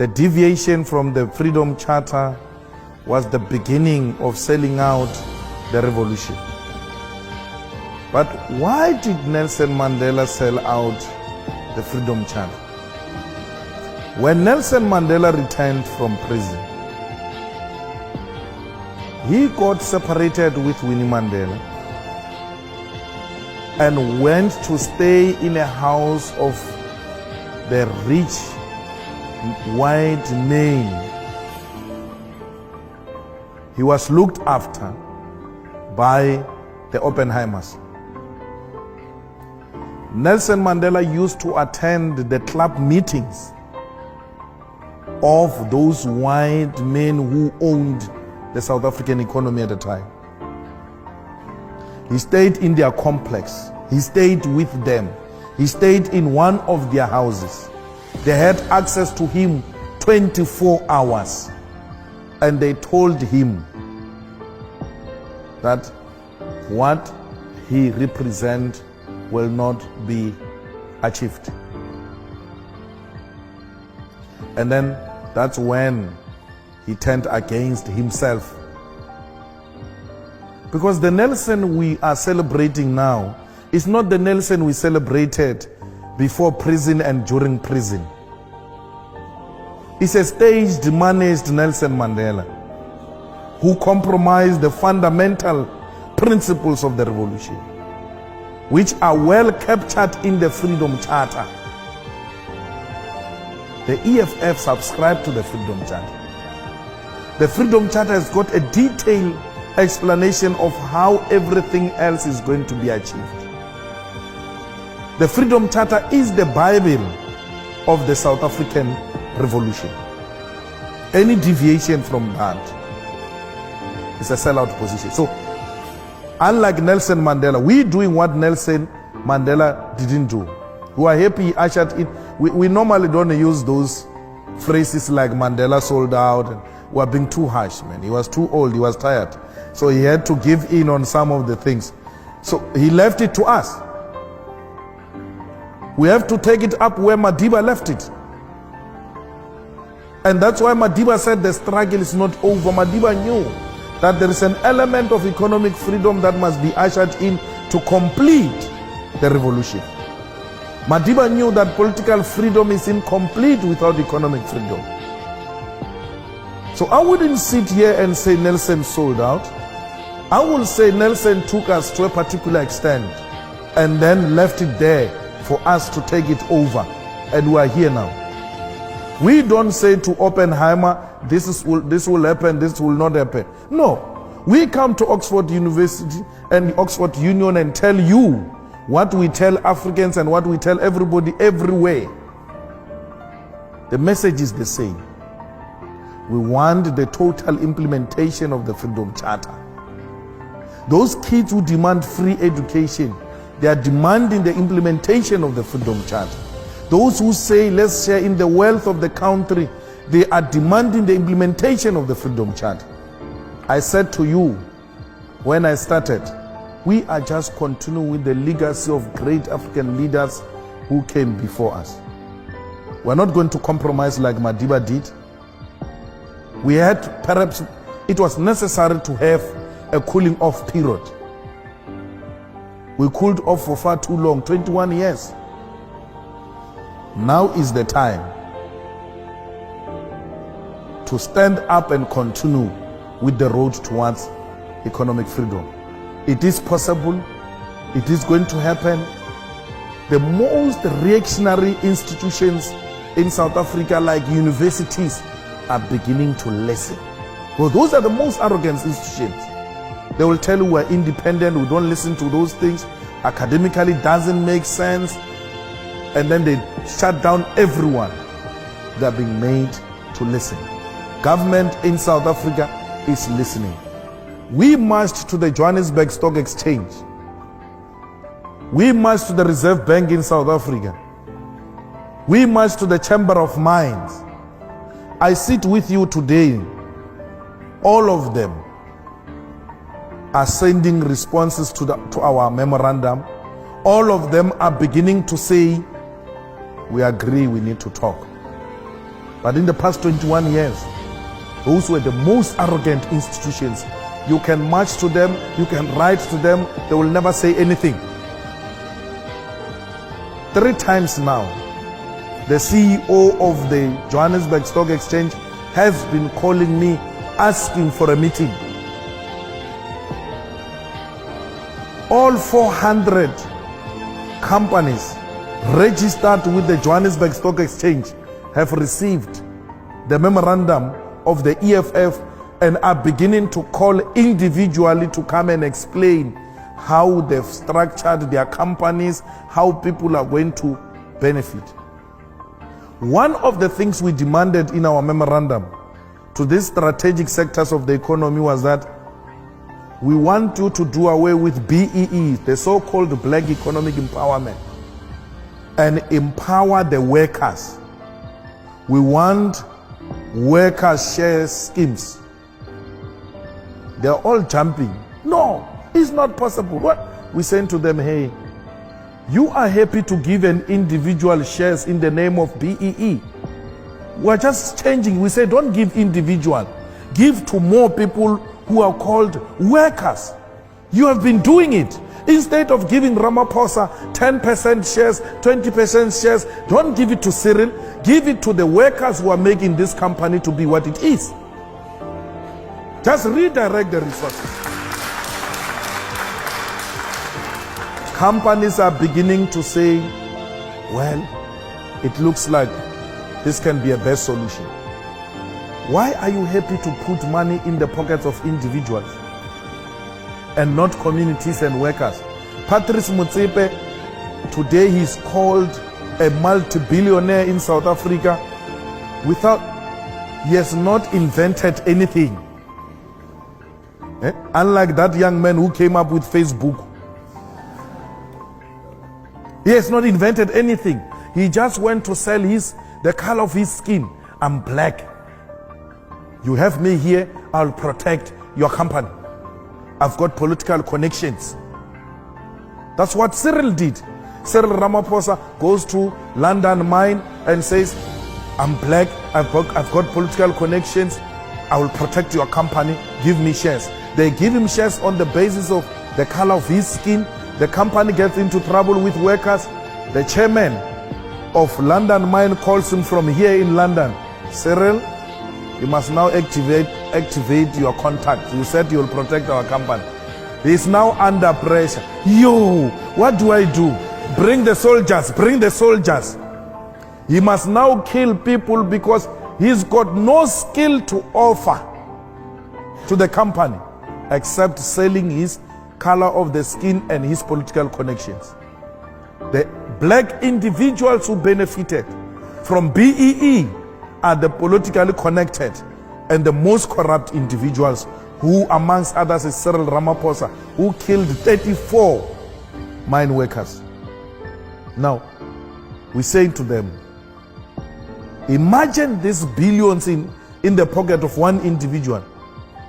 The deviation from the Freedom Charter was the beginning of selling out the revolution. But why did Nelson Mandela sell out the Freedom Charter? When Nelson Mandela returned from prison, he got separated with Winnie Mandela and went to stay in a house of the rich white men. He was looked after by the Oppenheimers. Nelson Mandela used to attend the club meetings of those white men who owned the South African economy at the time. He stayed in their complex. He stayed with them. He stayed in one of their houses. They had access to him 24 hours. And they told him that what he represents will not be achieved. And then that's when he turned against himself. Because the Nelson we are celebrating now is not the Nelson we celebrated before prison and during prison. It's a staged, managed Nelson Mandela who compromised the fundamental principles of the revolution, which are well captured in the Freedom Charter. The EFF subscribed to the Freedom Charter. The Freedom Charter has got a detailed explanation of how everything else is going to be achieved. The Freedom Charter is the Bible of the South African Revolution. Any deviation from that is a sellout position. So, unlike Nelson Mandela, we're doing what Nelson Mandela didn't do. We are happy he ushered in. We normally don't use those phrases like Mandela sold out. And we are being too harsh, man. He was too old, he was tired. So he had to give in on some of the things. So he left it to us. We have to take it up where Madiba left it. And that's why Madiba said the struggle is not over. Madiba knew that there is an element of economic freedom that must be ushered in to complete the revolution. Madiba knew that political freedom is incomplete without economic freedom. So I wouldn't sit here and say Nelson sold out. I will say Nelson took us to a particular extent and then left it there for us to take it over. And we are here now. We don't say to Oppenheimer, this will happen, this will not happen. No. We come to Oxford University and Oxford Union and tell you what we tell Africans and what we tell everybody everywhere. The message is the same. We want the total implementation of the Freedom Charter. Those kids who demand free education, they are demanding the implementation of the Freedom Charter. Those who say let's share in the wealth of the country, they are demanding the implementation of the Freedom Charter. I said to you when I started, we are just continuing with the legacy of great African leaders who came before us. We're not going to compromise like Madiba did. We had, perhaps it was necessary to have a cooling off period. We cooled off for far too long, 21 years. Now is the time to stand up and continue with the road towards economic freedom. It is possible. It is going to happen. The most reactionary institutions in South Africa, like universities, are beginning to listen. Well, those are the most arrogant institutions. They will tell you we're independent, we don't listen to those things, academically doesn't make sense, and then they shut down everyone. They're being made to listen. Government in South Africa is listening. We marched to the Johannesburg Stock Exchange. We marched to the Reserve Bank in South Africa. We marched to the Chamber of Mines. I sit with you today. All of them are sending responses to our memorandum. All of them are beginning to say, we agree, we need to talk. But in the past 21 years, those were the most arrogant institutions. You can march to them, you can write to them, they will never say anything. 3 times now, the CEO of the Johannesburg Stock Exchange has been calling me, asking for a meeting. All 400 companies registered with the Johannesburg Stock Exchange have received the memorandum of the EFF and are beginning to call individually to come and explain how they've structured their companies, how people are going to benefit. One of the things we demanded in our memorandum to these strategic sectors of the economy was that we want you to do away with BEE, the so-called Black Economic Empowerment, and empower the workers. We want worker share schemes. They're all jumping. No, it's not possible. What? We saying to them, hey, you are happy to give an individual shares in the name of BEE. We're just changing. We say don't give individual. Give to more people who are called workers. You have been doing it. Instead of giving Ramaphosa 10% shares, 20% shares, don't give it to Cyril. Give it to the workers who are making this company to be what it is. Just redirect the resources. Companies are beginning to say, well, it looks like this can be a best solution. Why are you happy to put money in the pockets of individuals and not communities and workers? Patrice Motsepe, today he's called a multi-billionaire in South Africa he has not invented anything. Unlike that young man who came up with Facebook. He has not invented anything. He just went to sell the color of his skin. I'm black. You have me here, I'll protect your company. I've got political connections. That's what Cyril did. Cyril Ramaphosa goes to London Mine and says, I'm black, I've got political connections, I will protect your company, give me shares. They give him shares on the basis of the color of his skin. The company gets into trouble with workers. The chairman of London Mine calls him from here in London. Cyril, you must now activate your contact. You said you will protect our company. He is now under pressure. Yo, what do I do? Bring the soldiers, bring the soldiers. He must now kill people because he's got no skill to offer to the company except selling his color of the skin and his political connections. The black individuals who benefited from BEE are the politically connected and the most corrupt individuals, who amongst others is Cyril Ramaphosa, who killed 34 mine workers. Now, we say to them, imagine these billions in the pocket of one individual.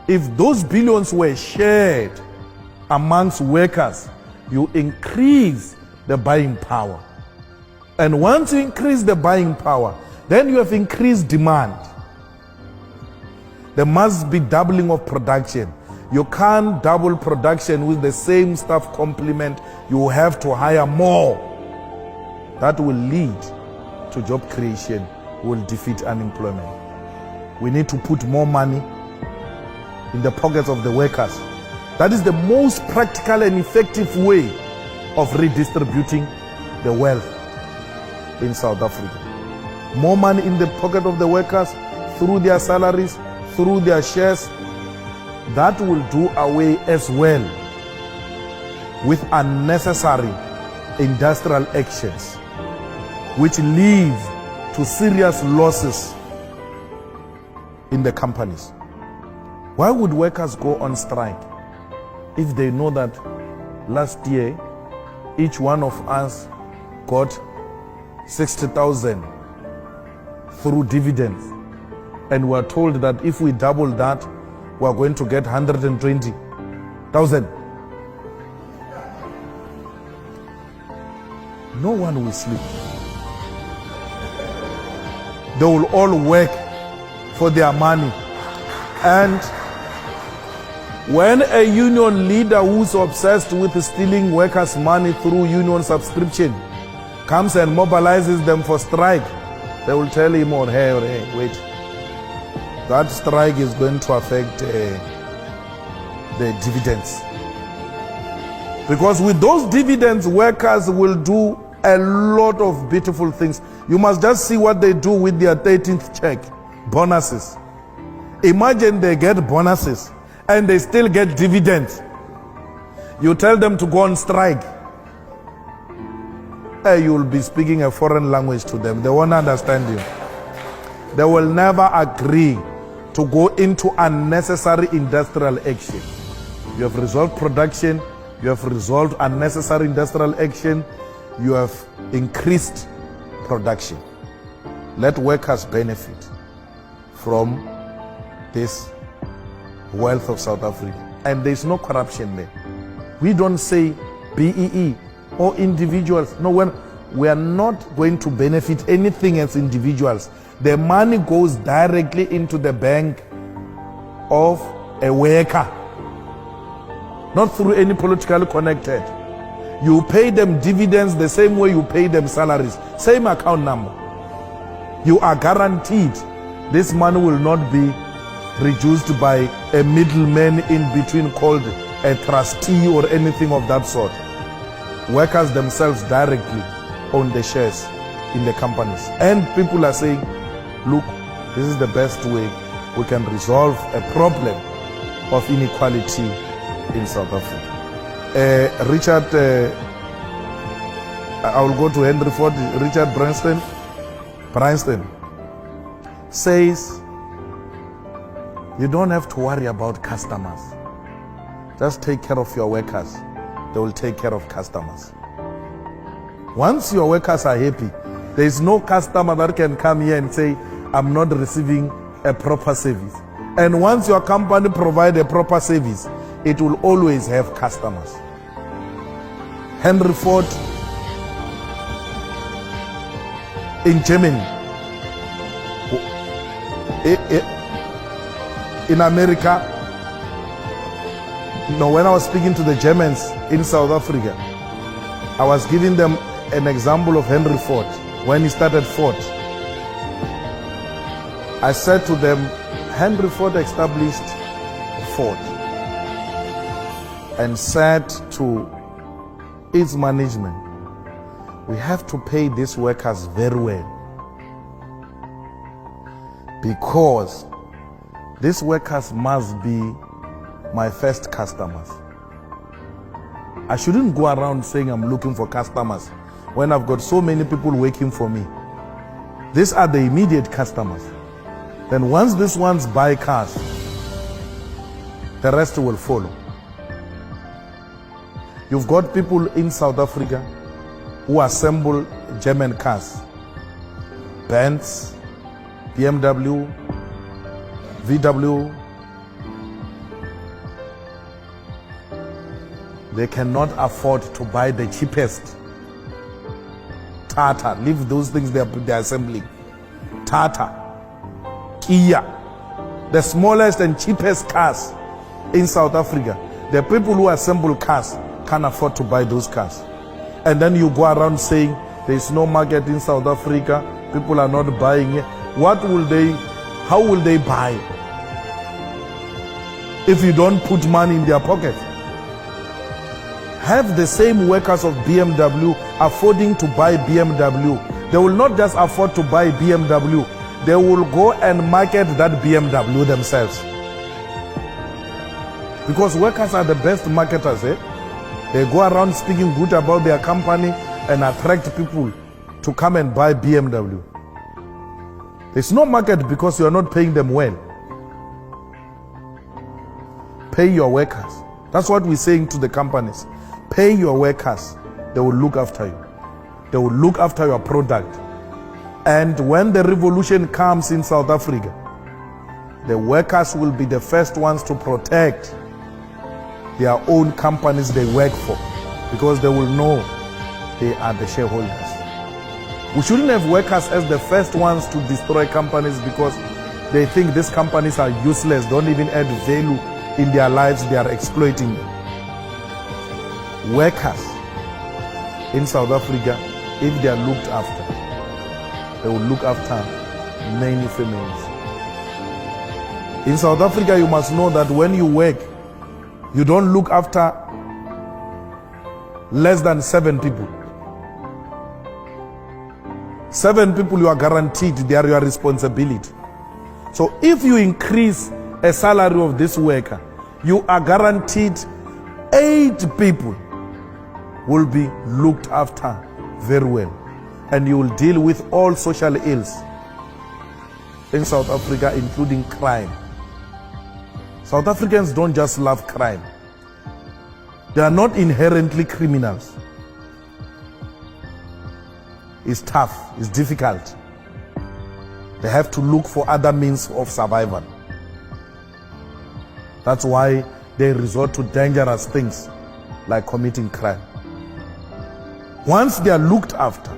If those billions were shared amongst workers, you increase the buying power. And once you increase the buying power, then you have increased demand. There must be doubling of production. You can't double production with the same staff complement. You have to hire more. That will lead to job creation, will defeat unemployment. We need to put more money in the pockets of the workers. That is the most practical and effective way of redistributing the wealth in South Africa. More money in the pocket of the workers through their salaries, through their shares. That will do away as well with unnecessary industrial actions which lead to serious losses in the companies. Why would workers go on strike if they know that last year each one of us got 60,000 through dividends, and we're told that if we double that, we're going to get 120,000? No one will sleep. They will all work for their money. And when a union leader who's obsessed with stealing workers' money through union subscription comes and mobilizes them for strike, they will tell him, or hey, wait, that strike is going to affect the dividends. Because with those dividends, workers will do a lot of beautiful things. You must just see what they do with their 13th check, bonuses. Imagine they get bonuses and they still get dividends. You tell them to go on strike, you will be speaking a foreign language to them. They won't understand you. They will never agree to go into unnecessary industrial action. You have resolved production, you have resolved unnecessary industrial action, you have increased production. Let workers benefit from this wealth of South Africa. And there's no corruption there. We don't say BEE or individuals. No, we are not going to benefit anything as individuals. The money goes directly into the bank of a worker, not through any politically connected. You pay them dividends the same way you pay them salaries, same account number. You are guaranteed this money will not be reduced by a middleman in between called a trustee or anything of that sort. Workers themselves directly own the shares in the companies. And people are saying, look, this is the best way we can resolve a problem of inequality in South Africa. I will go to Henry Ford. Richard Branson says, you don't have to worry about customers. Just take care of your workers. They will take care of customers. Once your workers are happy, there is no customer that can come here and say, I'm not receiving a proper service. And once your company provides a proper service, it will always have customers. Henry Ford in Germany, in America, when I was speaking to the Germans in South Africa, I was giving them an example of Henry Ford when he started Ford. I said to them, Henry Ford established Ford and said to its management, we have to pay these workers very well, because these workers must be my first customers. I shouldn't go around saying I'm looking for customers when I've got so many people working for me. These are the immediate customers. Then once these ones buy cars, the rest will follow. You've got people in South Africa who assemble German cars, Benz, BMW, VW. They cannot afford to buy the cheapest. Tata, leave those things they're assembling. Tata, Kia, the smallest and cheapest cars in South Africa. The people who assemble cars can't afford to buy those cars. And then you go around saying there's no market in South Africa, people are not buying it. How will they buy if you don't put money in their pocket? Have the same workers of BMW affording to buy BMW. They will not just afford to buy BMW, they will go and market that BMW themselves. Because workers are the best marketers, eh? They go around speaking good about their company and attract people to come and buy BMW. There's no market because you are not paying them well. Pay your workers. That's what we're saying to the companies. Pay your workers. They will look after you. They will look after your product. And when the revolution comes in South Africa, the workers will be the first ones to protect their own companies they work for, because they will know they are the shareholders. We shouldn't have workers as the first ones to destroy companies because they think these companies are useless, don't even add value in their lives, they are exploiting them. Workers in South Africa, if they are looked after, they will look after many families. In South Africa, you must know that when you work, you don't look after less than 7 people. 7 people you are guaranteed, they are your responsibility. So if you increase a salary of this worker, you are guaranteed 8 people will be looked after very well. And you will deal with all social ills in South Africa, including crime. South Africans don't just love crime. They are not inherently criminals. It's tough, it's difficult. They have to look for other means of survival. That's why they resort to dangerous things like committing crime. Once they are looked after,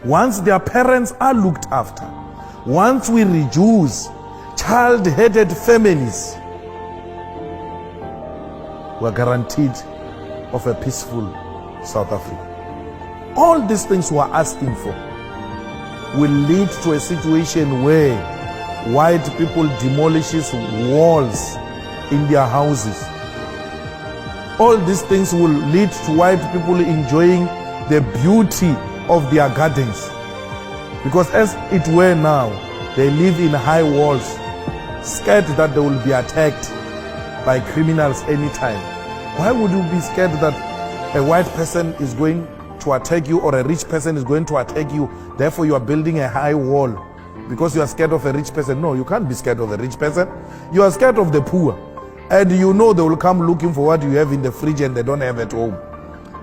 once their parents are looked after, once we reduce child-headed families, we are guaranteed of a peaceful South Africa. All these things we are asking for will lead to a situation where white people demolishes walls in their houses. All these things will lead to white people enjoying the beauty of their gardens. Because as it were now, they live in high walls, scared that they will be attacked by criminals anytime. Why would you be scared that a white person is going to attack you or a rich person is going to attack you? Therefore you are building a high wall because you are scared of a rich person. No, you can't be scared of a rich person. You are scared of the poor. And you know they will come looking for what you have in the fridge and they don't have at home.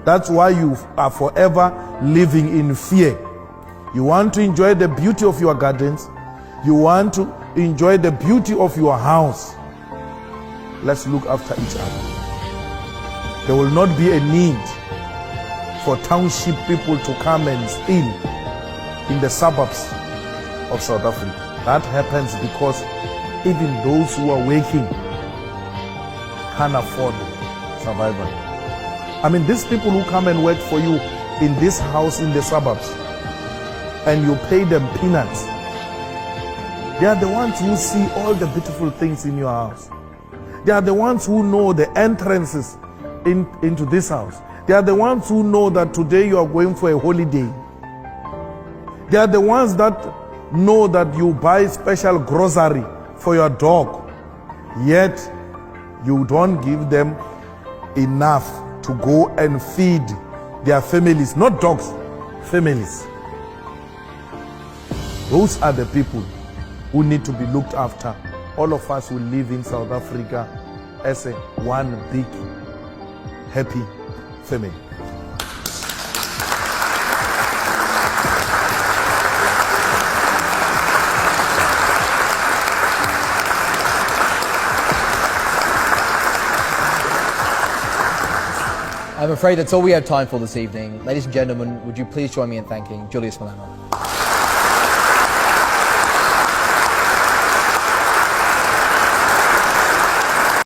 That's why you are forever living in fear. You want to enjoy the beauty of your gardens. You want to enjoy the beauty of your house. Let's look after each other. There will not be a need for township people to come and steal in the suburbs of South Africa. That happens because even those who are working can't afford survival. I mean, these people who come and work for you in this house in the suburbs and you pay them peanuts, they are the ones who see all the beautiful things in your house. They are the ones who know the entrances into this house. They are the ones who know that today you are going for a holiday. They are the ones that know that you buy special grocery for your dog, yet you don't give them enough to go and feed their families, not dogs, families. Those are the people who need to be looked after. All of us will live in South Africa as a one big happy family. I'm afraid that's all we have time for this evening. Ladies and gentlemen, would you please join me in thanking Julius Malema?